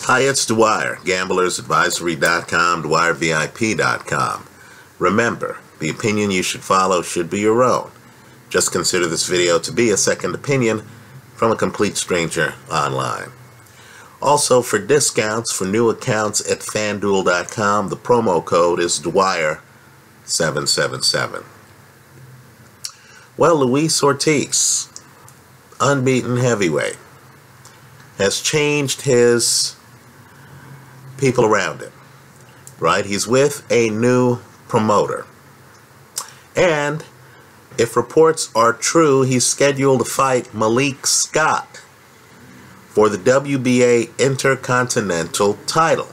Hi, it's Dwyer, gamblersadvisory.com, dwyervip.com. Remember, the opinion you should follow should be your own. Just consider this video to be a second opinion from a complete stranger online. Also, for discounts for new accounts at fanduel.com, the promo code is Dwyer777. Well, Luis Ortiz, unbeaten heavyweight, has changed his people around him, right? He's with a new promoter. And if reports are true, he's scheduled to fight Malik for the WBA Intercontinental title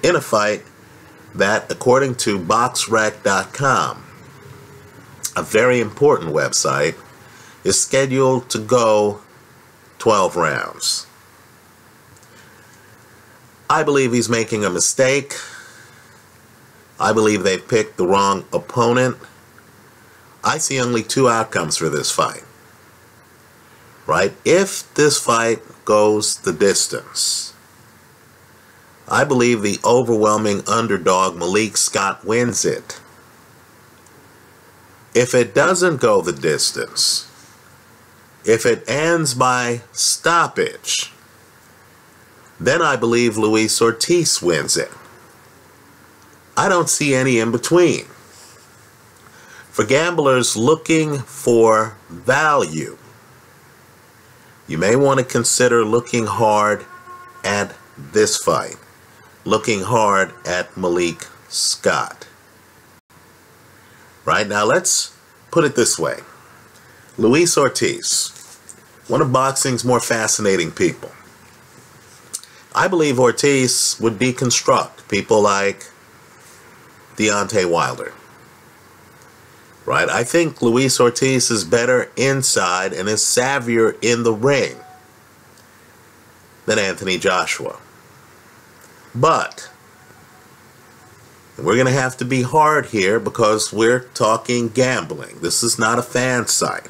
in a fight that, according to boxrec.com, a very important website, is scheduled to go 12 rounds. I believe he's making a mistake. I believe they've picked the wrong opponent. I see only two outcomes for this fight. Right? If this fight goes the distance, I believe the overwhelming underdog Malik wins it. If it doesn't go the distance, if it ends by stoppage, then I believe Luis Ortiz wins it. I don't see any in between. For gamblers looking for value, you may want to consider looking hard at this fight, looking hard at Malik Scott. Right, now let's put it this way. Luis Ortiz, one of boxing's more fascinating people. I believe Ortiz would deconstruct people like Deontay Wilder. Right? I think Luis Ortiz is better inside and is savvier in the ring than Anthony Joshua. But we're going to have to be hard here because we're talking gambling. This is not a fan site.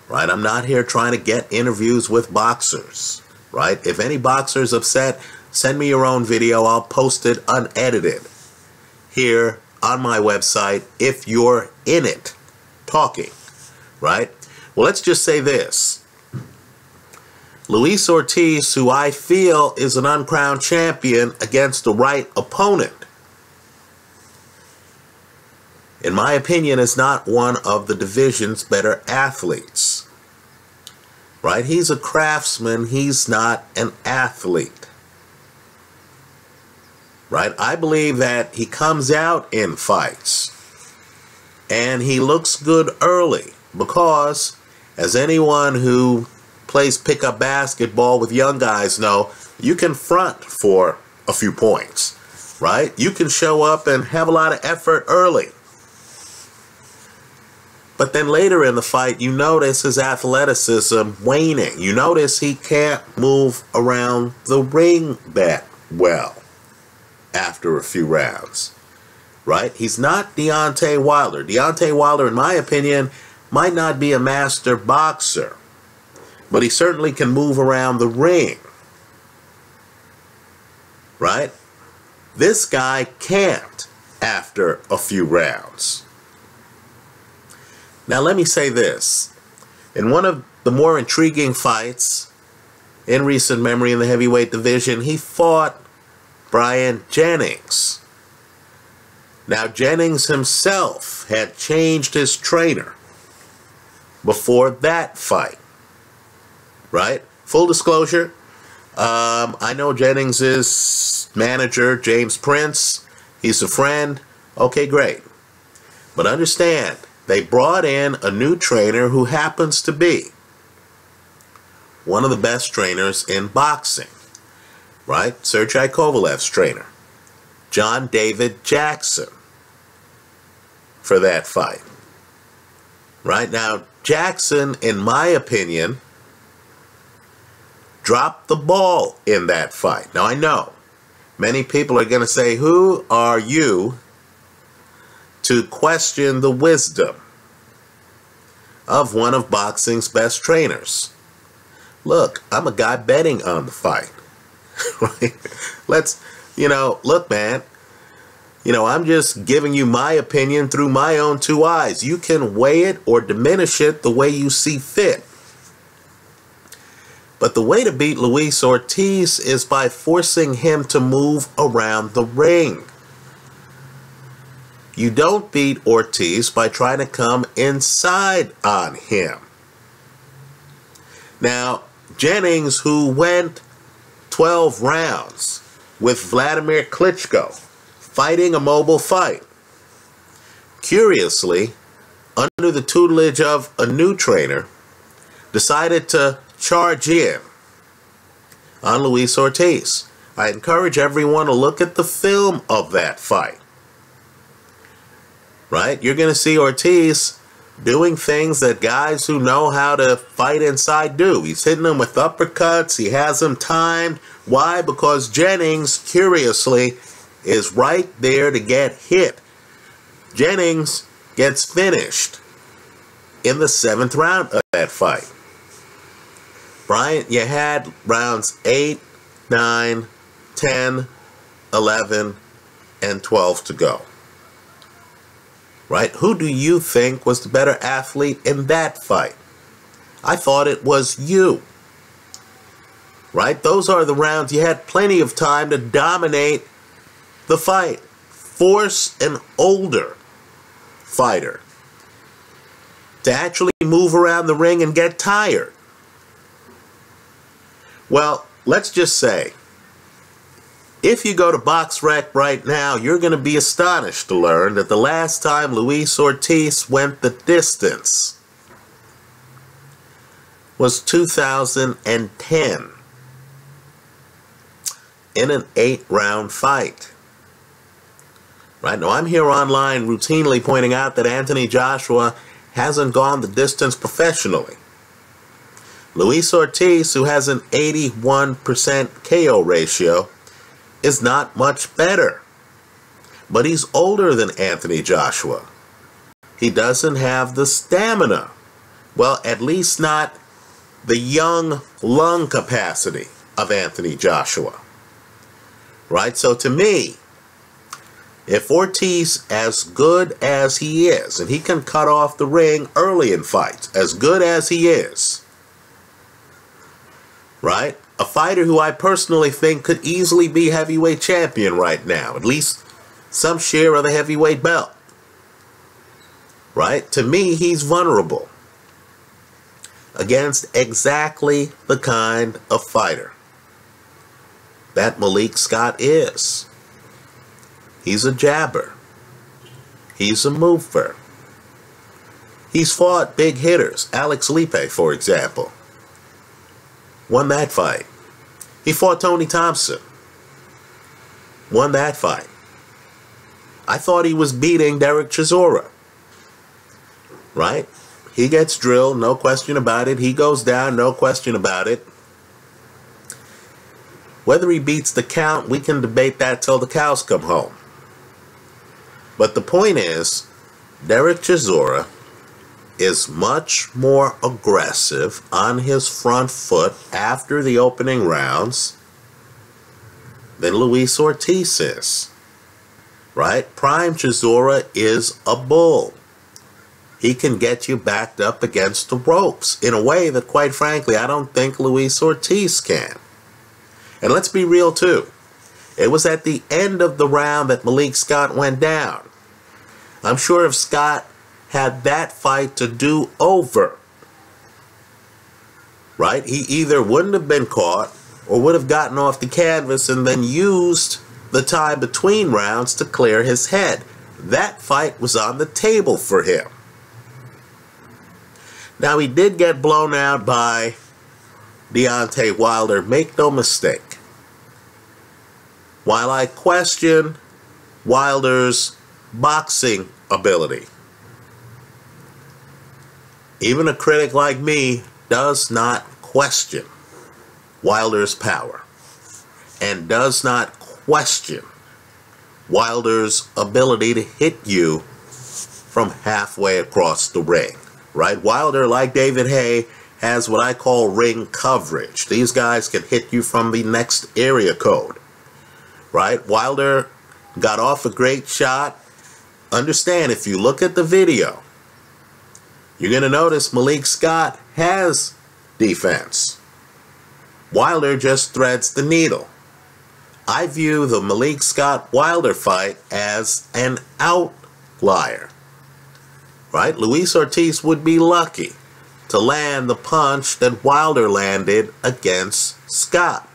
Right? I'm not here trying to get interviews with boxers. Right? If any boxer's upset, send me your own video. I'll post it unedited here on my website if you're in it talking. Right? Well, let's just say this. Luis Ortiz, who I feel is an uncrowned champion against the right opponent, in my opinion, is not one of the division's better athletes. Right? He's a craftsman. He's not an athlete. Right? I believe that he comes out in fights and he looks good early because, as anyone who plays pickup basketball with young guys know, you can front for a few points. Right? You can show up and have a lot of effort early. But then later in the fight, you notice his athleticism waning. You notice he can't move around the ring that well after a few rounds. Right? He's not Deontay Wilder. Deontay Wilder, in my opinion, might not be a master boxer, but he certainly can move around the ring. Right? This guy can't after a few rounds. Now let me say this. In one of the more intriguing fights in recent memory in the heavyweight division, he fought Brian Jennings. Now Jennings himself had changed his trainer before that fight. Right? Full disclosure, I know Jennings' manager, James Prince. He's a friend. Okay, great. But understand, they brought in a new trainer who happens to be one of the best trainers in boxing. Right? Sergey Kovalev's trainer. John David Jackson. For that fight. Right? Now, Jackson, in my opinion, dropped the ball in that fight. Now, I know many people are going to say, who are you to question the wisdom of one of boxing's best trainers? Look, I'm a guy betting on the fight. Right? Let's, look, man, I'm just giving you my opinion through my own two eyes. You can weigh it or diminish it the way you see fit. But the way to beat Luis Ortiz is by forcing him to move around the ring. You don't beat Ortiz by trying to come inside on him. Now, Jennings, who went 12 rounds with Vladimir Klitschko, fighting a mobile fight, curiously, under the tutelage of a new trainer, decided to charge in on Luis Ortiz. I encourage everyone to look at the film of that fight. Right? You're going to see Ortiz doing things that guys who know how to fight inside do. He's hitting them with uppercuts. He has them timed. Why? Because Jennings, curiously, is right there to get hit. Jennings gets finished in the 7th round of that fight. Bryant, you had rounds 8, 9, 10, 11, and 12 to go. Right? Who do you think was the better athlete in that fight? I thought it was you. Right? Those are the rounds you had plenty of time to dominate the fight. Force an older fighter to actually move around the ring and get tired. Well, let's just say, if you go to BoxRec right now, you're going to be astonished to learn that the last time Luis Ortiz went the distance was 2010 in an 8-round fight. Right now, I'm here online routinely pointing out that Anthony Joshua hasn't gone the distance professionally. Luis Ortiz, who has an 81% KO ratio, is not much better. But he's older than Anthony Joshua. He doesn't have the stamina. Well, at least not the young lung capacity of Anthony Joshua. Right? So to me, if Ortiz, as good as he is, and he can cut off the ring early in fights, as good as he is, right? A fighter who I personally think could easily be heavyweight champion right now. At least some share of the heavyweight belt. Right? To me, he's vulnerable against exactly the kind of fighter that Malik Scott is. He's a jabber. He's a mover. He's fought big hitters. Alex Lippe, for example, won that fight. He fought Tony Thompson. Won that fight. I thought he was beating Derek Chisora. Right? He gets drilled, no question about it. He goes down, no question about it. Whether he beats the count, we can debate that till the cows come home. But the point is, Derek Chisora is much more aggressive on his front foot after the opening rounds than Luis Ortiz is. Right? Prime Chisora is a bull. He can get you backed up against the ropes in a way that, quite frankly, I don't think Luis Ortiz can. And let's be real too. It was at the end of the round that Malik Scott went down. I'm sure if Scott had that fight to do over, right, he either wouldn't have been caught or would have gotten off the canvas and then used the time between rounds to clear his head. That fight was on the table for him. Now, he did get blown out by Deontay Wilder. Make no mistake. While I question Wilder's boxing ability, even a critic like me does not question Wilder's power and does not question Wilder's ability to hit you from halfway across the ring. Right? Wilder, like David Haye, has what I call ring coverage. These guys can hit you from the next area code, right? Wilder got off a great shot. Understand, if you look at the video, you're going to notice Malik Scott has defense. Wilder just threads the needle. I view the Malik Scott-Wilder fight as an outlier, right? Luis Ortiz would be lucky to land the punch that Wilder landed against Scott.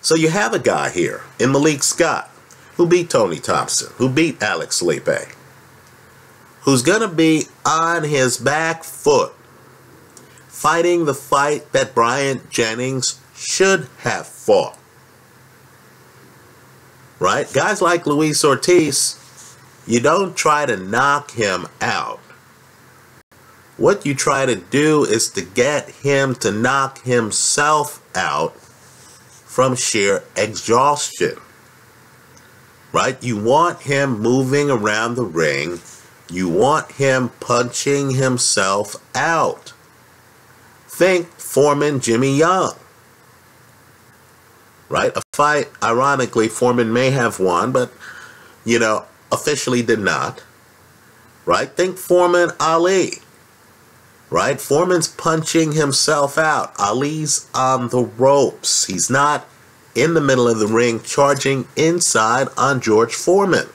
So you have a guy here in Malik Scott who beat Tony Thompson, who beat Alex Lippe, who's going to be on his back foot fighting the fight that Bryant Jennings should have fought. Right? Guys like Luis Ortiz, you don't try to knock him out. What you try to do is to get him to knock himself out from sheer exhaustion. Right? You want him moving around the ring. You want him punching himself out. Think Foreman Jimmy Young. Right? A fight, ironically, Foreman may have won, but, you know, officially did not. Right? Think Foreman Ali. Right? Foreman's punching himself out. Ali's on the ropes. He's not in the middle of the ring charging inside on George Foreman.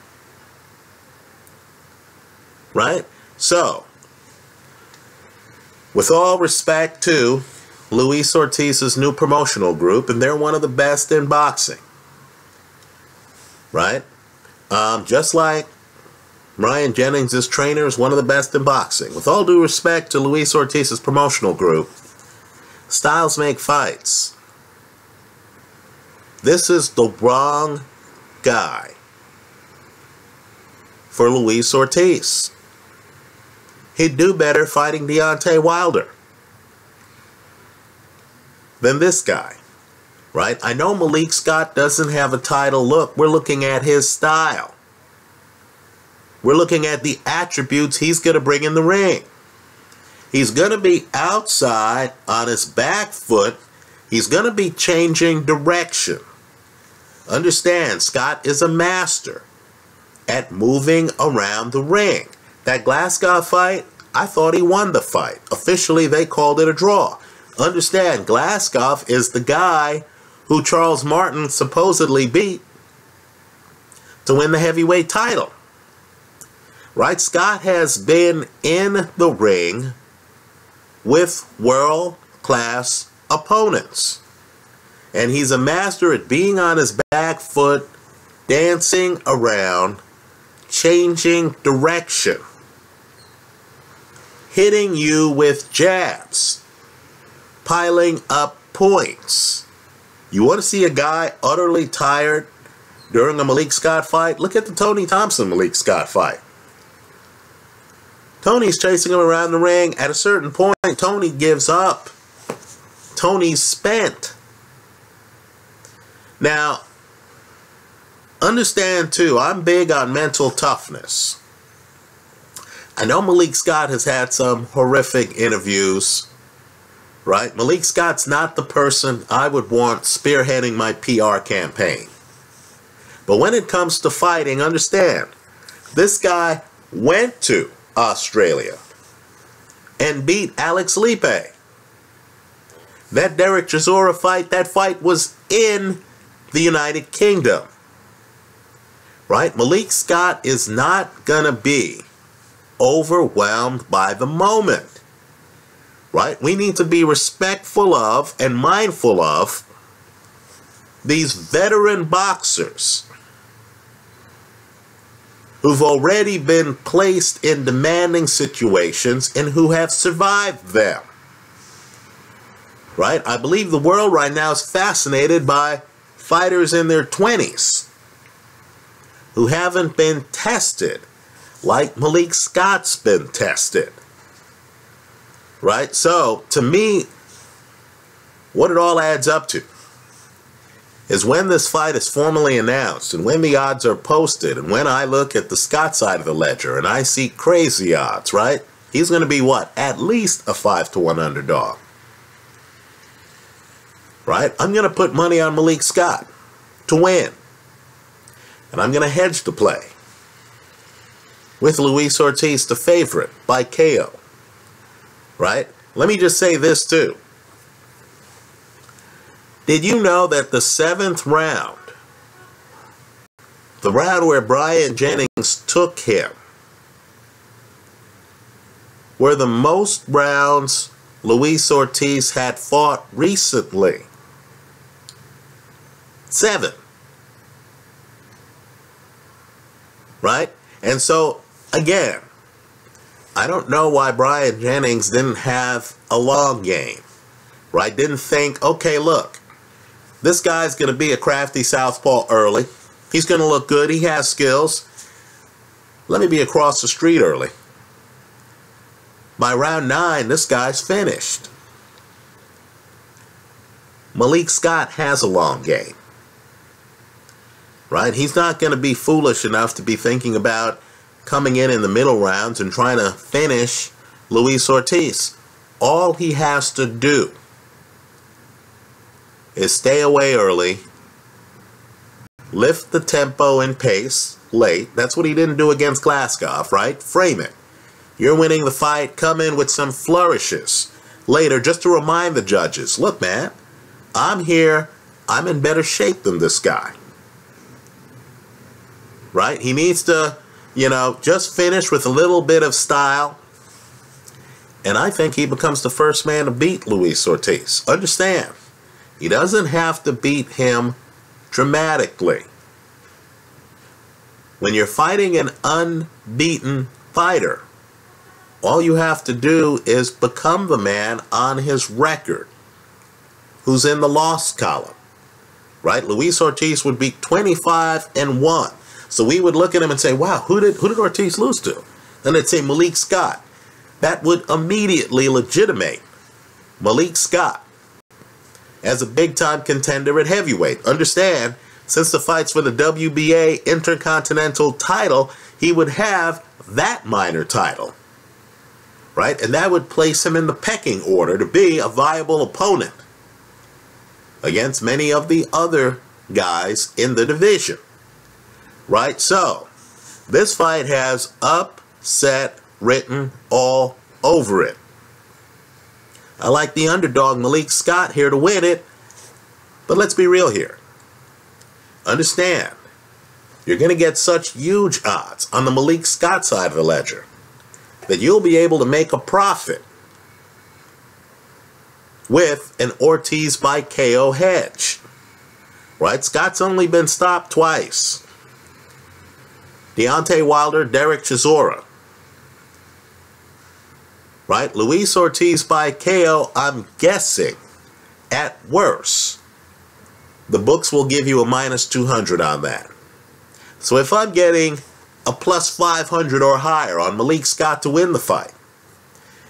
Right? So, with all respect to Luis Ortiz's new promotional group, and they're one of the best in boxing. Right? Just like Ryan Jennings' trainer is one of the best in boxing. With all due respect to Luis Ortiz's promotional group, styles make fights. This is the wrong guy for Luis Ortiz. He'd do better fighting Deontay Wilder than this guy, right? I know Malik Scott doesn't have a title. Look, we're looking at his style. We're looking at the attributes he's going to bring in the ring. He's going to be outside on his back foot. He's going to be changing direction. Understand, Scott is a master at moving around the ring. That Glasgow fight, I thought he won the fight. Officially, they called it a draw. Understand, Glasgow is the guy who Charles Martin supposedly beat to win the heavyweight title. Right? Scott has been in the ring with world-class opponents. And he's a master at being on his back foot, dancing around, changing direction, hitting you with jabs, piling up points. You want to see a guy utterly tired during a Malik Scott fight? Look at the Tony Thompson Malik Scott fight. Tony's chasing him around the ring. At a certain point, Tony gives up. Tony's spent. Now, understand too, I'm big on mental toughness. I know Malik Scott has had some horrific interviews, right? Malik Scott's not the person I would want spearheading my PR campaign. But when it comes to fighting, understand, this guy went to Australia and beat Alex Lippe. That Derek Chisora fight, that fight was in the United Kingdom. Right? Malik Scott is not going to be overwhelmed by the moment. Right? We need to be respectful of and mindful of these veteran boxers who've already been placed in demanding situations and who have survived them. Right? I believe the world right now is fascinated by fighters in their 20s who haven't been tested like Malik Scott's been tested. Right? So, to me, what it all adds up to is when this fight is formally announced and when the odds are posted and when I look at the Scott side of the ledger and I see crazy odds, right? He's going to be what? At least a 5-1 underdog. Right? I'm going to put money on Malik Scott to win. And I'm going to hedge the play with Luis Ortiz, the favorite, by KO. Right? Let me just say this too. Did you know that the 7th round, the round where Brian Jennings took him, were the most rounds Luis Ortiz had fought recently? 7. Right? And so, again, I don't know why Brian Jennings didn't have a long game. Right? Didn't think, okay, look, this guy's going to be a crafty southpaw early. He's going to look good. He has skills. Let me be across the street early. By round 9, this guy's finished. Malik Scott has a long game. Right? He's not going to be foolish enough to be thinking about coming in the middle rounds and trying to finish Luis Ortiz. All he has to do is stay away early, lift the tempo and pace late. That's what he didn't do against Glasgow, right? Frame it. You're winning the fight. Come in with some flourishes later just to remind the judges, look, man, I'm here. I'm in better shape than this guy. Right? He needs to, just finish with a little bit of style. And I think he becomes the first man to beat Luis Ortiz. Understand, he doesn't have to beat him dramatically. When you're fighting an unbeaten fighter, all you have to do is become the man on his record who's in the loss column. Right? Luis Ortiz would be 25-1. So we would look at him and say, wow, who did Ortiz lose to? Then they'd say Malik Scott. That would immediately legitimate Malik Scott as a big-time contender at heavyweight. Understand, since the fight's for the WBA Intercontinental title, he would have that minor title. Right? And that would place him in the pecking order to be a viable opponent against many of the other guys in the division. Right? So, this fight has upset written all over it. I like the underdog Malik Scott here to win it, but let's be real here. Understand, you're going to get such huge odds on the Malik Scott side of the ledger that you'll be able to make a profit with an Ortiz by KO hedge. Right? Scott's only been stopped twice. Deontay Wilder, Derek Chisora. Right? Luis Ortiz by KO, I'm guessing, at worst, the books will give you a -200 on that. So if I'm getting a +500 or higher on Malik Scott to win the fight,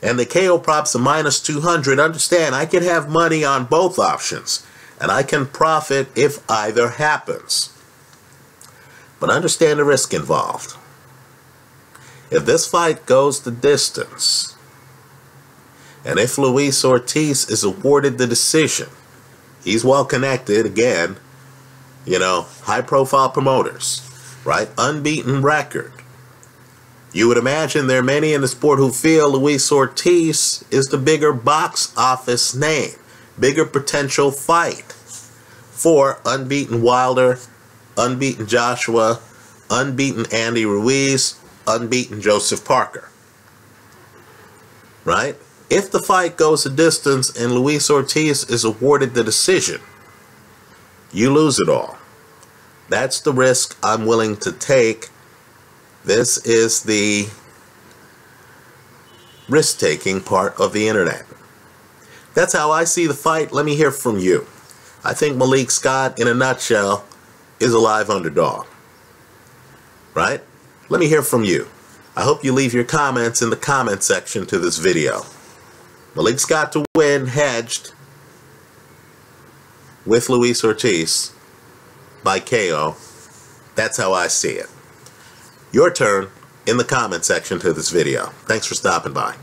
and the KO prop's a -200, understand, I can have money on both options, and I can profit if either happens. But understand the risk involved. If this fight goes the distance, and if Luis Ortiz is awarded the decision, he's well connected, again, high-profile promoters, right? Unbeaten record. You would imagine there are many in the sport who feel Luis Ortiz is the bigger box office name, bigger potential fight for unbeaten Wilder, unbeaten Joshua, unbeaten Andy Ruiz, unbeaten Joseph Parker. Right? If the fight goes a distance and Luis Ortiz is awarded the decision, you lose it all. That's the risk I'm willing to take. This is the risk-taking part of the internet. That's how I see the fight. Let me hear from you. I think Malik Scott, in a nutshell, is a live underdog. Right? Let me hear from you. I hope you leave your comments in the comment section to this video. Malik Scott to win, hedged, with Luis Ortiz by KO. That's how I see it. Your turn. in the comment section to this video. Thanks for stopping by.